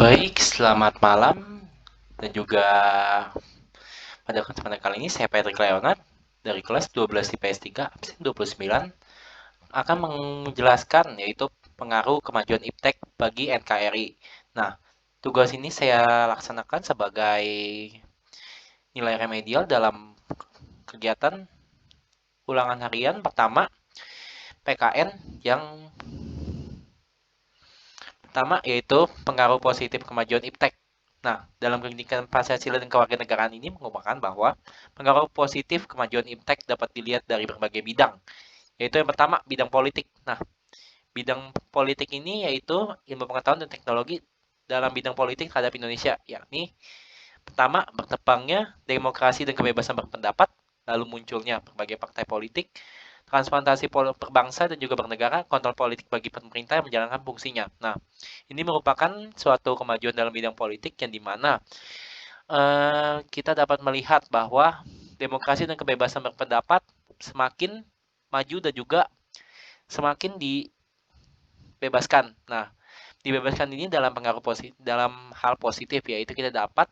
Baik, selamat malam dan juga pada kesempatan kali ini saya Patrick Leonard dari kelas 12 IPS 3 absen 29 akan menjelaskan yaitu pengaruh kemajuan iptek bagi NKRI. Nah, tugas ini saya laksanakan sebagai nilai remedial dalam kegiatan ulangan harian pertama PKN yang pertama yaitu pengaruh positif kemajuan iptek. Nah, dalam pendidikan Pancasila dan kewarganegaraan ini mengungkapkan bahwa pengaruh positif kemajuan iptek dapat dilihat dari berbagai bidang, yaitu yang pertama bidang politik. Nah, bidang politik ini yaitu ilmu pengetahuan dan teknologi dalam bidang politik terhadap Indonesia, yakni pertama berkembangnya demokrasi dan kebebasan berpendapat, lalu munculnya berbagai partai politik, transplantasi berbangsa dan juga bernegara, kontrol politik bagi pemerintah yang menjalankan fungsinya. Nah, ini merupakan suatu kemajuan dalam bidang politik yang dimana kita dapat melihat bahwa demokrasi dan kebebasan berpendapat semakin maju dan juga semakin dibebaskan. Nah, dibebaskan ini dalam pengaruh positif, dalam hal positif yaitu kita dapat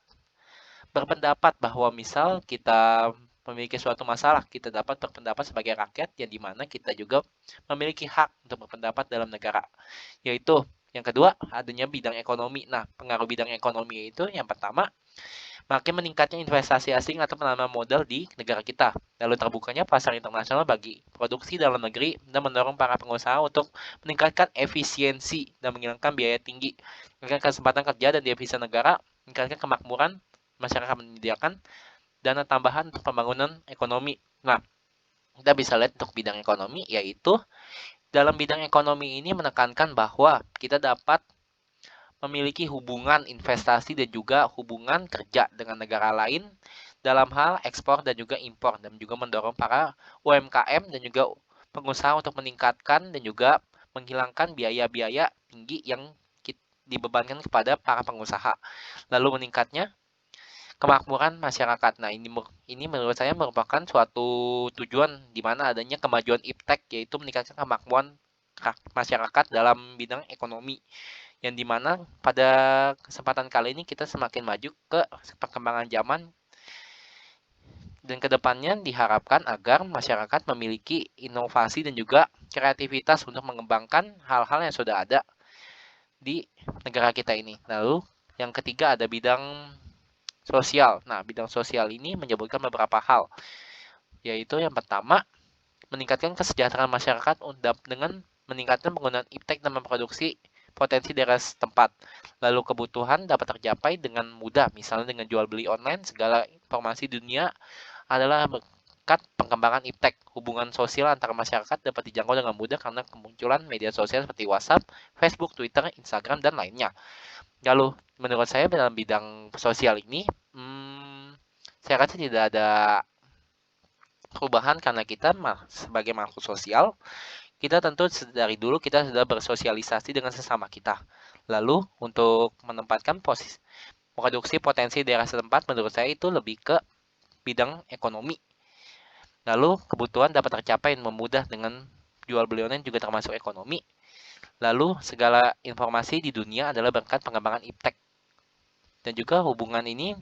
berpendapat bahwa misal kita memiliki suatu masalah, kita dapat berpendapat sebagai rakyat yang dimana kita juga memiliki hak untuk berpendapat dalam negara. Yaitu yang kedua, adanya bidang ekonomi. Nah, pengaruh bidang ekonomi itu yang pertama, makin meningkatnya investasi asing atau penanaman modal di negara kita. Lalu terbukanya pasar internasional bagi produksi dalam negeri dan mendorong para pengusaha untuk meningkatkan efisiensi dan menghilangkan biaya tinggi, meningkatkan kesempatan kerja dan devisa negara, meningkatkan kemakmuran masyarakat menyediakan dana tambahan untuk pembangunan ekonomi. Nah, kita bisa lihat untuk bidang ekonomi, yaitu dalam bidang ekonomi ini menekankan bahwa kita dapat memiliki hubungan investasi dan juga hubungan kerja dengan negara lain dalam hal ekspor dan juga impor dan juga mendorong para UMKM dan juga pengusaha untuk meningkatkan dan juga menghilangkan biaya-biaya tinggi yang dibebankan kepada para pengusaha. Lalu meningkatnya kemakmuran masyarakat. Nah, ini menurut saya merupakan suatu tujuan di mana adanya kemajuan iptek yaitu meningkatkan kemakmuran masyarakat dalam bidang ekonomi yang dimana pada kesempatan kali ini kita semakin maju ke perkembangan zaman dan kedepannya diharapkan agar masyarakat memiliki inovasi dan juga kreativitas untuk mengembangkan hal-hal yang sudah ada di negara kita ini. Lalu yang ketiga ada bidang sosial. Nah, bidang sosial ini menyebutkan beberapa hal, yaitu yang pertama meningkatkan kesejahteraan masyarakat dengan meningkatkan penggunaan iptek dan memproduksi potensi daerah setempat. Lalu kebutuhan dapat tercapai dengan mudah, misalnya dengan jual beli online, segala informasi dunia adalah berkat pengembangan iptek. Hubungan sosial antara masyarakat dapat dijangkau dengan mudah karena kemunculan media sosial seperti WhatsApp, Facebook, Twitter, Instagram, dan lainnya. Lalu menurut saya dalam bidang sosial ini, saya rasa tidak ada perubahan karena kita sebagai makhluk sosial, kita tentu dari dulu kita sudah bersosialisasi dengan sesama kita. Lalu untuk menempatkan posisi produksi potensi daerah setempat menurut saya itu lebih ke bidang ekonomi. Lalu kebutuhan dapat tercapai dengan mudah dengan jual beli online juga termasuk ekonomi. Lalu segala informasi di dunia adalah berkat pengembangan iptek. Dan juga hubungan ini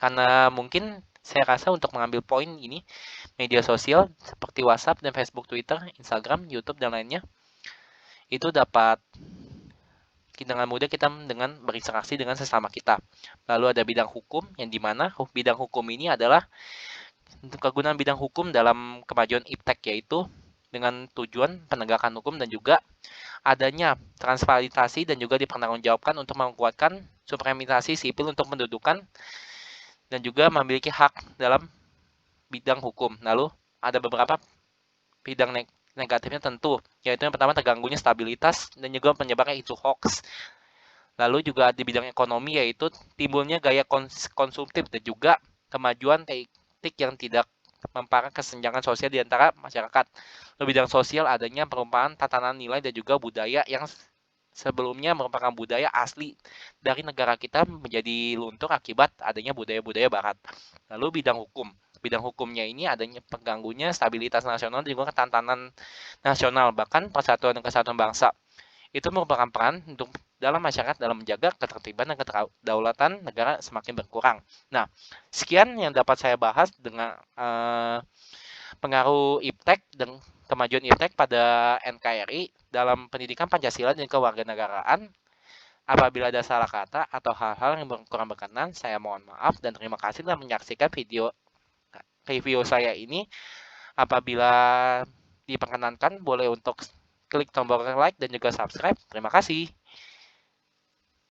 karena mungkin saya rasa untuk mengambil poin ini media sosial seperti WhatsApp dan Facebook, Twitter, Instagram, YouTube dan lainnya itu dapat dengan mudah kita dengan berinteraksi dengan sesama kita. Lalu ada bidang hukum yang dimana bidang hukum ini adalah untuk kegunaan bidang hukum dalam kemajuan iptek yaitu dengan tujuan penegakan hukum dan juga adanya transparansi dan juga dipertanggungjawabkan untuk menguatkan supremasi sipil untuk mendudukan dan juga memiliki hak dalam bidang hukum. Lalu ada beberapa bidang negatifnya tentu, yaitu yang pertama terganggunya stabilitas dan juga penyebaran isu hoax. Lalu juga di bidang ekonomi yaitu timbulnya gaya konsumtif dan juga kemajuan teknik yang tidak memparah kesenjangan sosial di antara masyarakat. Di bidang sosial adanya perubahan tatanan nilai dan juga budaya yang sebelumnya merupakan budaya asli dari negara kita menjadi luntur akibat adanya budaya-budaya barat. Lalu bidang hukum. Bidang hukumnya ini adanya pengganggunya stabilitas nasional dan juga ketahanan nasional, bahkan persatuan dan kesatuan bangsa. Itu merupakan peran untuk dalam masyarakat dalam menjaga ketertiban dan kedaulatan negara semakin berkurang. Nah, sekian yang dapat saya bahas dengan pengaruh iptek dan kemajuan iptek pada NKRI dalam pendidikan Pancasila dan kewarganegaraan. Apabila ada salah kata atau hal-hal yang kurang berkenan, saya mohon maaf dan terima kasih telah menyaksikan review saya ini. Apabila diperkenankan, boleh untuk klik tombol like dan juga subscribe. Terima kasih.